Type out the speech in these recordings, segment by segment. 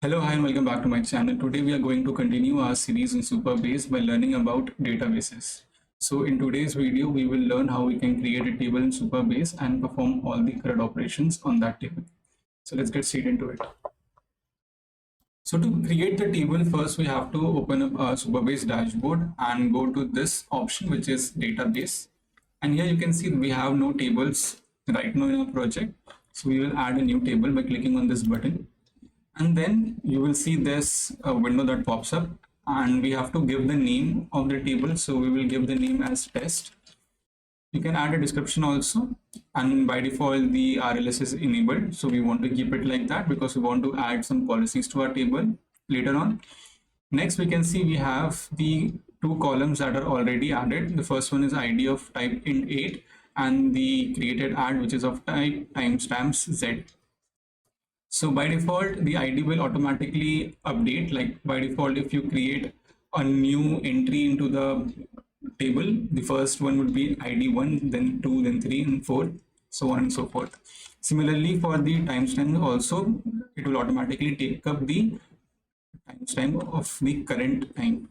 Hello, hi, and welcome back to my channel. Today we are going to continue our series in Supabase by learning about databases. So in today's video, we will learn how we can create a table in Supabase and perform all the CRUD operations on that table. So let's get straight into it. So to create the table, first we have to open up our Supabase dashboard and go to this option, which is database. And here you can see we have no tables right now in our project. So we will add a new table by clicking on this button. And then you will see this window that pops up, and we have to give the name of the table. So we will give the name as test. You can add a description also, and by default the RLS is enabled, so we want to keep it like that because we want to add some policies to our table later on. Next, we can see we have the two columns that are already added. The first one is ID of type int8 and the created add, which is of type timestamps z. So by default, the ID will automatically update. Like by default, if you create a new entry into the table, the first one would be ID 1, then 2, then 3, and 4, so on and so forth. Similarly, for the timestamp also, it will automatically take up the timestamp of the current time.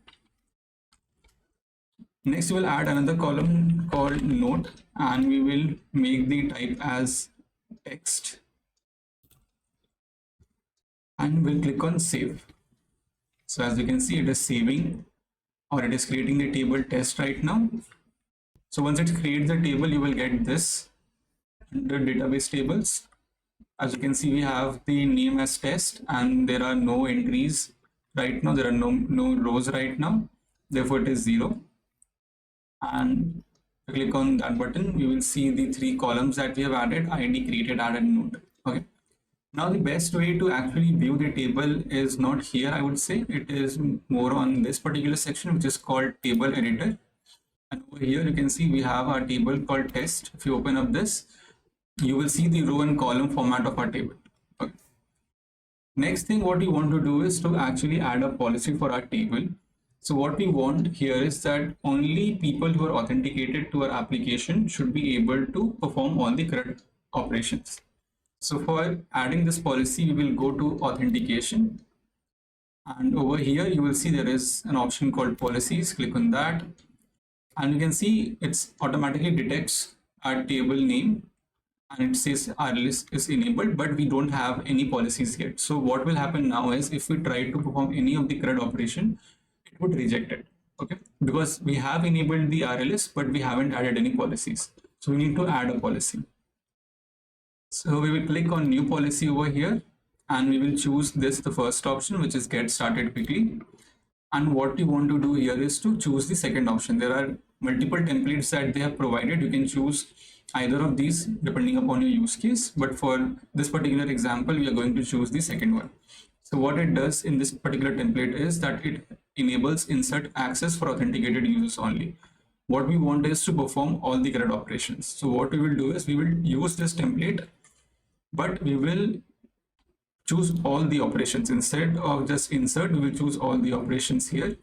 Next, we will add another column called note, and we will make the type as text. And we'll click on save. So as you can see, it is saving, or it is creating the table test right now. So once it creates the table, you will get this under database tables. As you can see, we have the name as test, and there are no entries right now. There are no rows right now. Therefore, it is 0. And if you click on that button, you will see the 3 columns that we have added: ID, created, add, and note. Okay. Now the best way to actually view the table is not here, I would say. It is more on this particular section, which is called table editor. And over here you can see we have our table called test. If you open up this, you will see the row and column format of our table. Okay. Next thing what we want to do is to actually add a policy for our table. So what we want here is that only people who are authenticated to our application should be able to perform all the CRUD operations. So for adding this policy, we will go to authentication, and over here you will see there is an option called policies. Click on that, and you can see it's automatically detects our table name, and it says RLS is enabled, but we don't have any policies yet. So what will happen now is if we try to perform any of the CRUD operation, it would reject it. Okay, because we have enabled the RLS, but we haven't added any policies. So we need to add a policy. So we will click on new policy over here, and we will choose this, the first option, which is get started quickly. And what we want to do here is to choose the second option. There are multiple templates that they have provided. You can choose either of these depending upon your use case, but for this particular example, we are going to choose the second one. So what it does in this particular template is that it enables insert access for authenticated users only. What we want is to perform all the CRUD operations. So what we will do is we will use this template, but we will choose all the operations. Instead of just insert, we will choose all the operations here.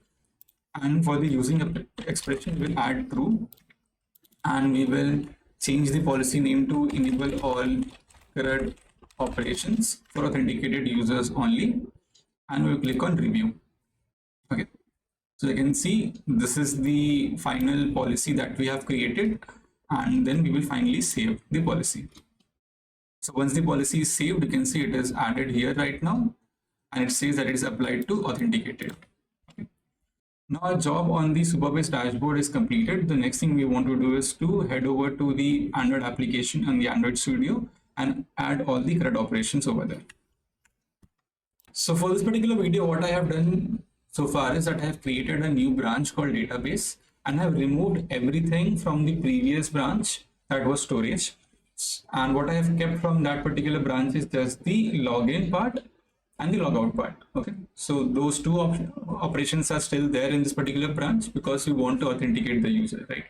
And for the using expression, we will add true, and we will change the policy name to enable all CRUD operations for authenticated users only, and we'll click on review. Okay, so you can see this is the final policy that we have created, and then we will finally save the policy. So once the policy is saved, you can see it is added here right now, and it says that it is applied to authenticated. Okay. Now our job on the Supabase dashboard is completed. The next thing we want to do is to head over to the Android application and the Android Studio and add all the CRUD operations over there. So for this particular video, what I have done so far is that I have created a new branch called database, and I have removed everything from the previous branch that was storage. And what I have kept from that particular branch is just the login part and the logout part. Okay, so those two operations are still there in this particular branch because we want to authenticate the user, right?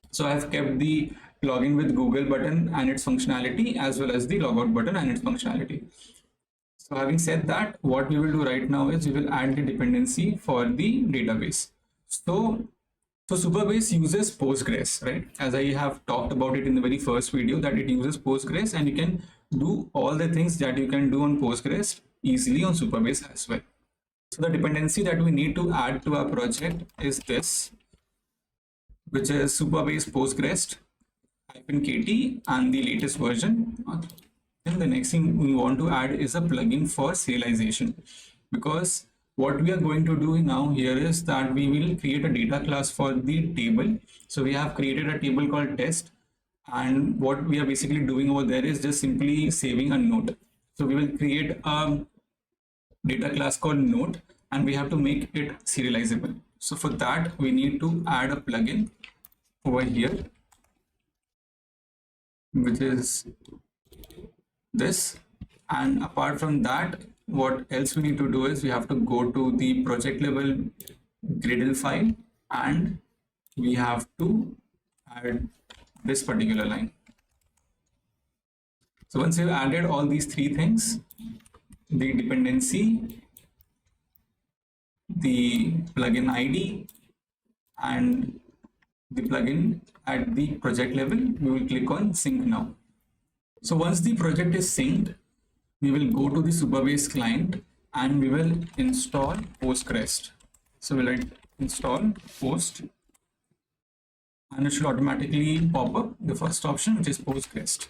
So I have kept the login with Google button and its functionality, as well as the logout button and its functionality. So having said that, what we will do right now is we will add the dependency for the database. So Supabase uses Postgres, right? As I have talked about it in the very first video, that it uses Postgres, and you can do all the things that you can do on Postgres easily on Supabase as well. So the dependency that we need to add to our project is this, which is Supabase postgrest -kt and the latest version. Then the next thing we want to add is a plugin for serialization, because what we are going to do now here is that we will create a data class for the table. So we have created a table called test, and what we are basically doing over there is just simply saving a note. So we will create a data class called note, and we have to make it serializable. So for that we need to add a plugin over here, which is this. And apart from that, what else we need to do is we have to go to the project level Gradle file, and we have to add this particular line. So once you've added all these three things, the dependency, the plugin ID, and the plugin at the project level, we will click on sync now. So once the project is synced, we will go to the Supabase client and we will install postgrest. So we'll write install post, and it should automatically pop up the first option, which is postgrest.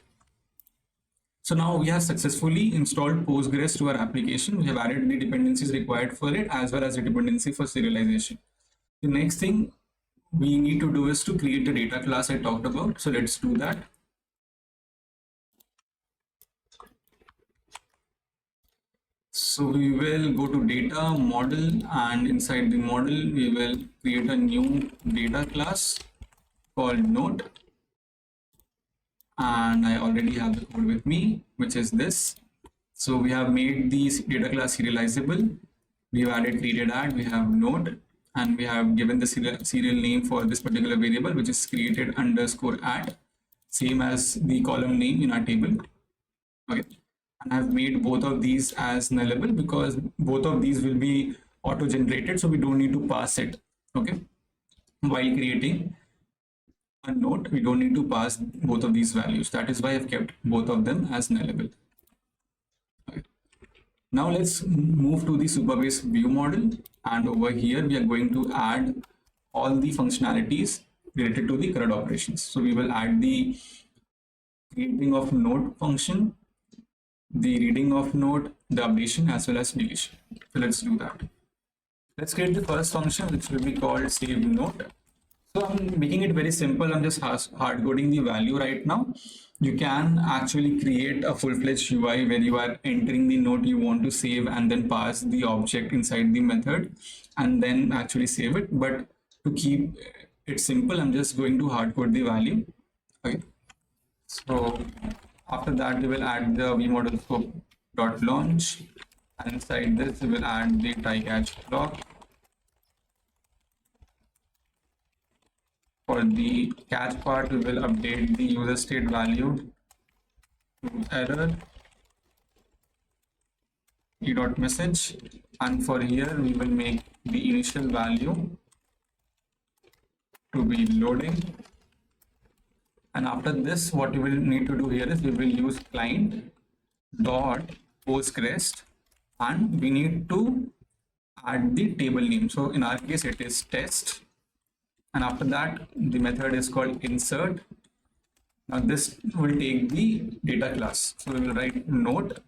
So now we have successfully installed postgrest to our application. We have added the dependencies required for it as well as the dependency for serialization. The next thing we need to do is to create the data class I talked about. So let's do that. So we will go to data model, and inside the model we will create a new data class called note, and I already have the code with me, which is this. So we have made these data class serializable. We have added created add, we have node, and we have given the serial name for this particular variable, which is created underscore add, same as the column name in our table. Okay. And I've made both of these as nullable because both of these will be auto generated, so we don't need to pass it. Okay, while creating a note, we don't need to pass both of these values. That is why I've kept both of them as nullable. Okay. Now let's move to the Supabase view model, and over here we are going to add all the functionalities related to the CRUD operations. So we will add the creating of node function, the reading of node, the updation, as well as deletion. So let's do that. Let's create the first function, which will be called save note. So I'm making it very simple. I'm just hard coding the value right now. You can actually create a full-fledged UI where you are entering the note you want to save and then pass the object inside the method and then actually save it. But to keep it simple, I'm just going to hard code the value. Okay. So after that, we will add the vmodel scope.launch, and inside this we will add the try catch block. For the catch part, we will update the user state value to error e.message, and for here we will make the initial value to be loading. And after this, what we will need to do here is we will use client dot postgrest, and we need to add the table name. So in our case, it is test. And after that, the method is called insert. Now this will take the data class. So we will write note.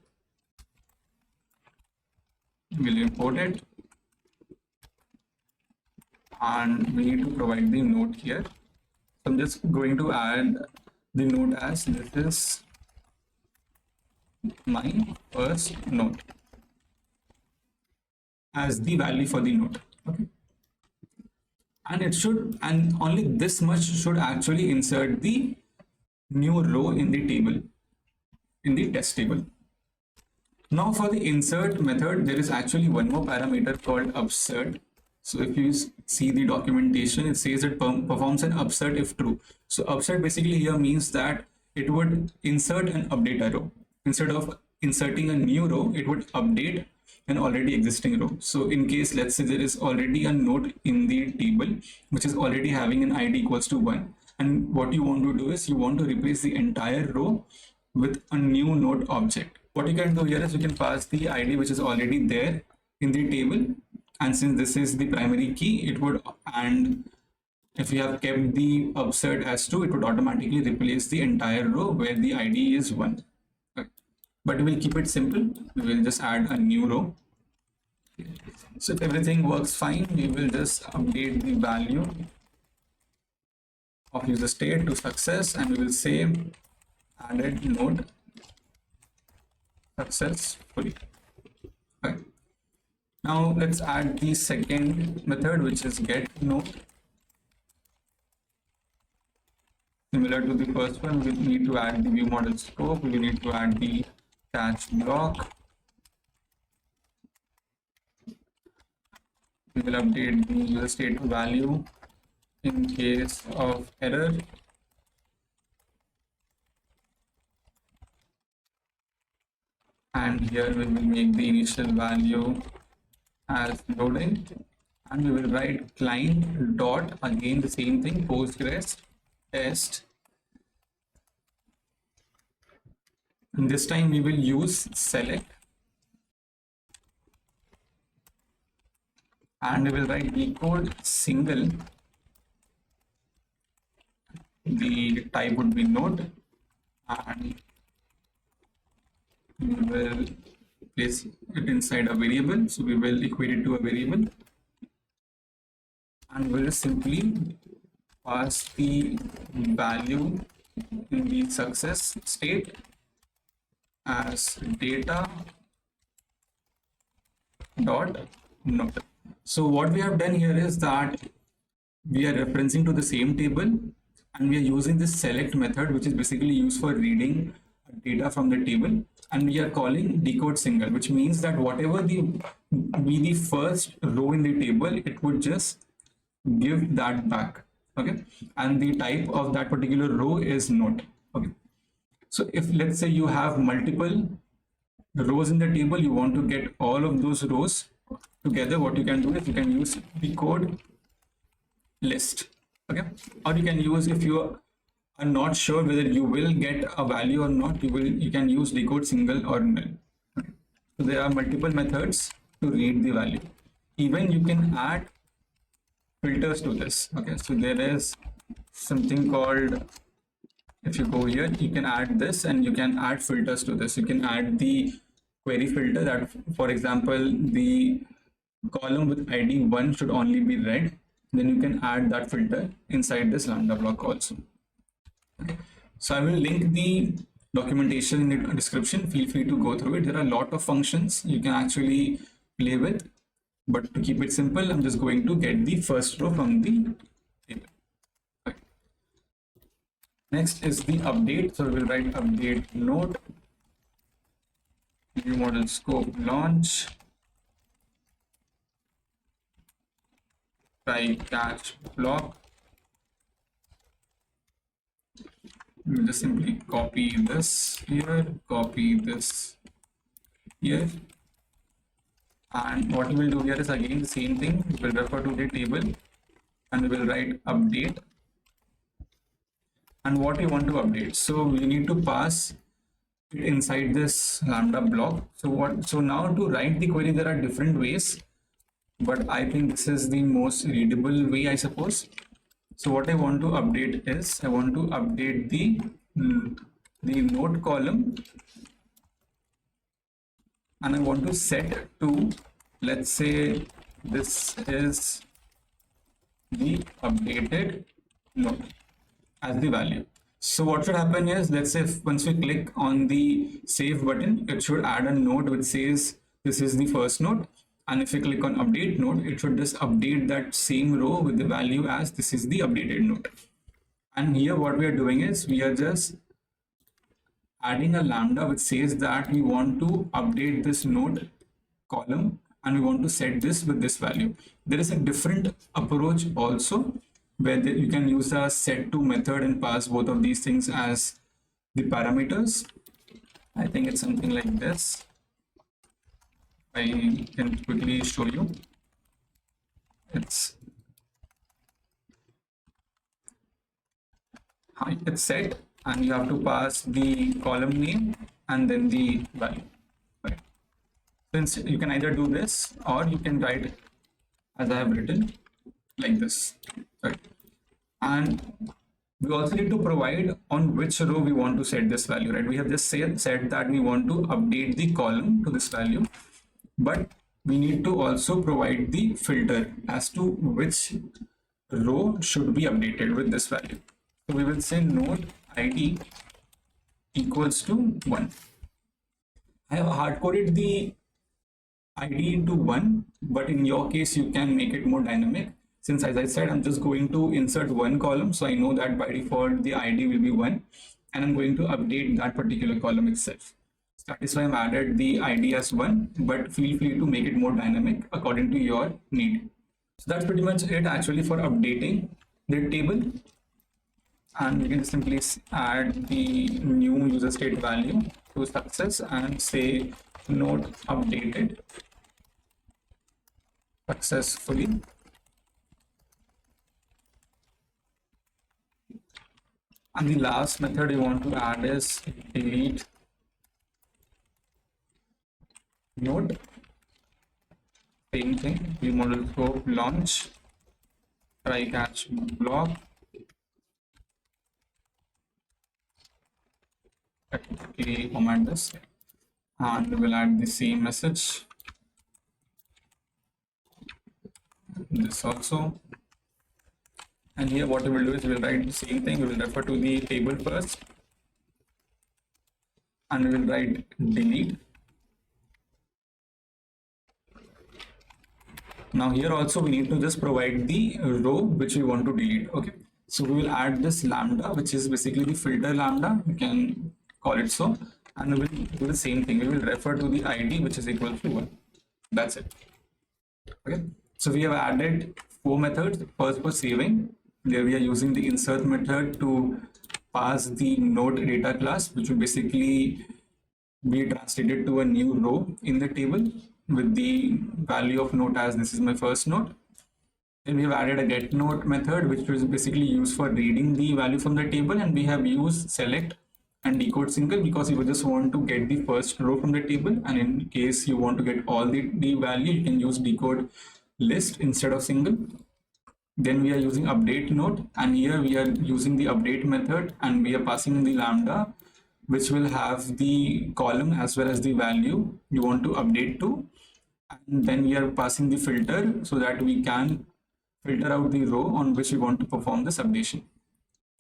We'll import it. And we need to provide the note here. So I'm just going to add the note as this is my first note as the value for the note. Okay. And it should, and only this much should actually insert the new row in the table, in the test table. Now for the insert method, there is actually one more parameter called upsert. So if you see the documentation, it says it performs an upsert if true. So upsert basically here means that it would insert and update a row. Instead of inserting a new row, it would update an already existing row. So in case, let's say there is already a node in the table, which is already having an ID equals to 1. And what you want to do is you want to replace the entire row with a new node object. What you can do here is you can pass the ID which is already there in the table, and since this is the primary key, it would, and if you have kept the upsert as true, it would automatically replace the entire row where the ID is 1. Okay. But we'll keep it simple. We will just add a new row. So if everything works fine, we will just update the value of user state to success, and we will say added node successfully. Okay. Now let's add the second method, which is get node. Similar to the first one, we need to add the view model scope. We need to add the catch block. We will update the user state value in case of error. And here we will make the initial value as loading, and we will write client dot, again the same thing, postgrest test. And this time we will use select, and we will write decode single. The type would be node, and we will place it inside a variable. So we will equate it to a variable, and we'll simply pass the value in the success state as data dot node. So what we have done here is that we are referencing to the same table, and we are using this select method, which is basically used for reading data from the table, and we are calling decode single, which means that whatever be the first row in the table, it would just give that back. Okay, and the type of that particular row is node. Okay, so if let's say you have multiple rows in the table, you want to get all of those rows together, what you can do is you can use decode list. Okay, or you can use, if you are not sure whether you will get a value or not, you can use decode single or null. Okay. So there are multiple methods to read the value. Even you can add filters to this. Okay, so there is something called, if you go here, you can add this, and you can add filters to this. You can add the query filter that, for example, the column with ID 1 should only be red. Then you can add that filter inside this lambda block also. Okay. So I will link the documentation in the description. Feel free to go through it. There are a lot of functions you can actually play with, but to keep it simple, I'm just going to get the first row from the table. Okay. Next is the update. So we'll write update node, view model scope launch, try catch block. We'll just simply copy this here, copy this here, and what we will do here is again the same thing. We will refer to the table, and we will write update, and what we want to update. So we need to pass it inside this lambda block. So now to write the query, there are different ways, but I think this is the most readable way, I suppose. So what I want to update is, I want to update the node column, and I want to set to, let's say this is the updated node as the value. So what should happen is, let's say once we click on the save button, it should add a node which says this is the first node. And if you click on update node, it should just update that same row with the value as this is the updated node. And here what we are doing is, we are just adding a lambda which says that we want to update this node column, and we want to set this with this value. There is a different approach also, where you can use a set to method and pass both of these things as the parameters. I think it's something like this. I can quickly show you. It's set, and you have to pass the column name and then the value, right? Since you can either do this or you can write as I have written like this, right? And we also need to provide on which row we want to set this value, right? We have just said that we want to update the column to this value, but we need to also provide the filter as to which row should be updated with this value. So we will say node id equals to 1. I have hard coded the id into 1, but in your case you can make it more dynamic. Since as I said, I'm just going to insert one column, so I know that by default the id will be 1, and I'm going to update that particular column itself. So that is why I've added the id as 1, but feel free to make it more dynamic according to your need. So that's pretty much it actually for updating the table. And we can simply add the new user state value to success and say node updated successfully. And the last method you want to add is delete node. Same thing, we want to go launch try catch block. We command this and we will add the same message, this also, and here what we will do is we will write the same thing. We will refer to the table first and we will write delete. Now here also we need to just provide the row which we want to delete. Okay, so we will add this lambda, which is basically the filter lambda, you can call it so, and we will do the same thing. We will refer to the id which is equal to 1. That's it. Okay, so we have added 4 methods. First for saving, there we are using the insert method to pass the node data class, which will basically be translated to a new row in the table with the value of node as this is my first node. Then we have added a get node method, which is basically used for reading the value from the table, and we have used select and decode single because you just want to get the first row from the table, and in case you want to get all the value, you can use decode list instead of single. Then we are using update node, and here we are using the update method and we are passing the lambda, which will have the column as well as the value you want to update to, and then we are passing the filter so that we can filter out the row on which we want to perform this updation.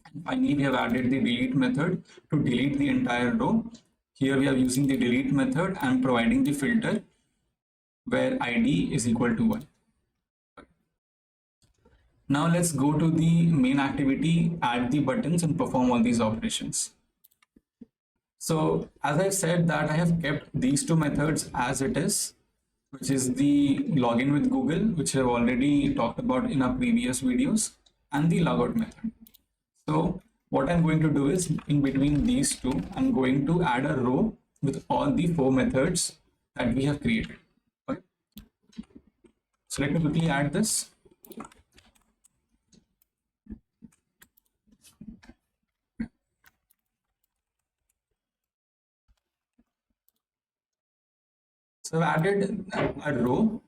And finally, we have added the delete method to delete the entire row. Here we are using the delete method and providing the filter where id is equal to 1. Now let's go to the main activity, add the buttons and perform all these operations. So as I said that I have kept these 2 methods as it is, which is the login with Google, which I've already talked about in our previous videos, and the logout method. So what I'm going to do is in between these 2, I'm going to add a row with all the 4 methods that we have created. Okay. So let me quickly add this. So I've added a row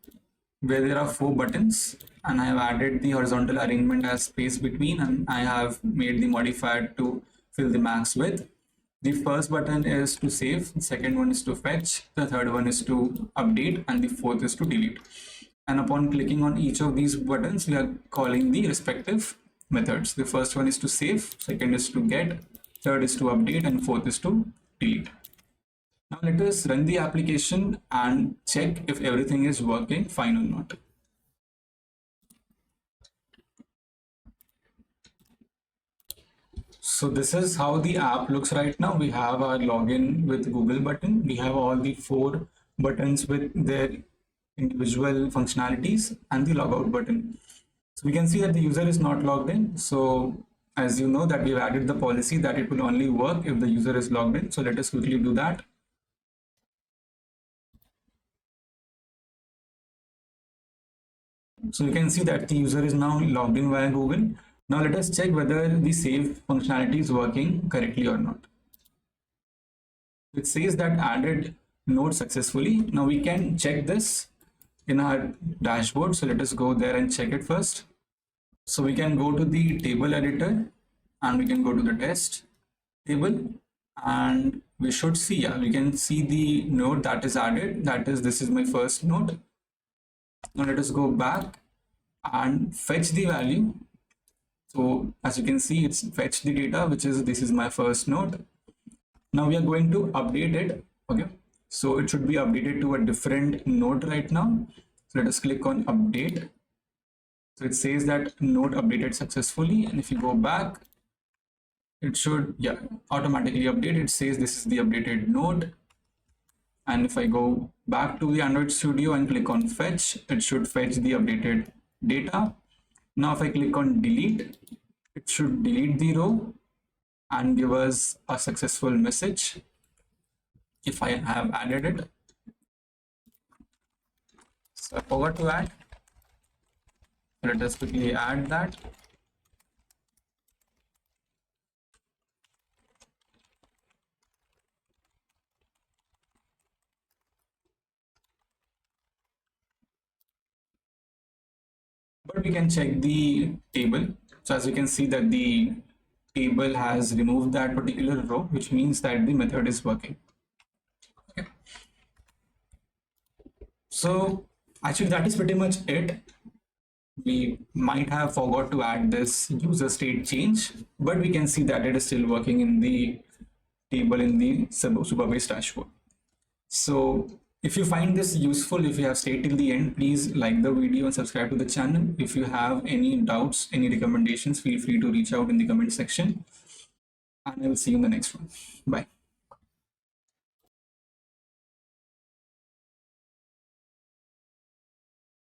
where there are 4 buttons, and I have added the horizontal arrangement as space between, and I have made the modifier to fill the max width. The first button is to save, the second one is to fetch, the third one is to update, and the fourth is to delete. And upon clicking on each of these buttons, we are calling the respective methods. The first one is to save, second is to get, third is to update, and fourth is to delete. Now let us run the application and check if everything is working fine or not. So this is how the app looks right now. We have our login with Google button. We have all the 4 buttons with their individual functionalities and the logout button. So we can see that the user is not logged in. So as you know that we've added the policy that it will only work if the user is logged in. So let us quickly do that. So you can see that the user is now logged in via Google. Now let us check whether the save functionality is working correctly or not. It says that added node successfully. Now we can check this in our dashboard. So let us go there and check it first. So we can go to the table editor and we can go to the test table, and we should see, yeah, we can see the node that is added. That is, this is my first node. Now let us go back and fetch the value. So as you can see, it's fetched the data, which is, this is my first node. Now we are going to update it. Okay, so it should be updated to a different node right now. So let us click on update. So it says that node updated successfully, and if you go back, it should, yeah, automatically update. It says this is the updated node. And if I go back to the Android Studio and click on fetch, it should fetch the updated data. Now if I click on delete, it should delete the row and give us a successful message if I have added it. So I forgot to add. Let us quickly add that. But we can check the table. So as you can see that the table has removed that particular row, which means that the method is working. Okay. So actually that is pretty much it. We might have forgot to add this user state change, but we can see that it is still working in the table in the Supabase dashboard. So if you find this useful, if you have stayed till the end, please like the video and subscribe to the channel. If you have any doubts, any recommendations, feel free to reach out in the comment section, and I will see you in the next one. Bye.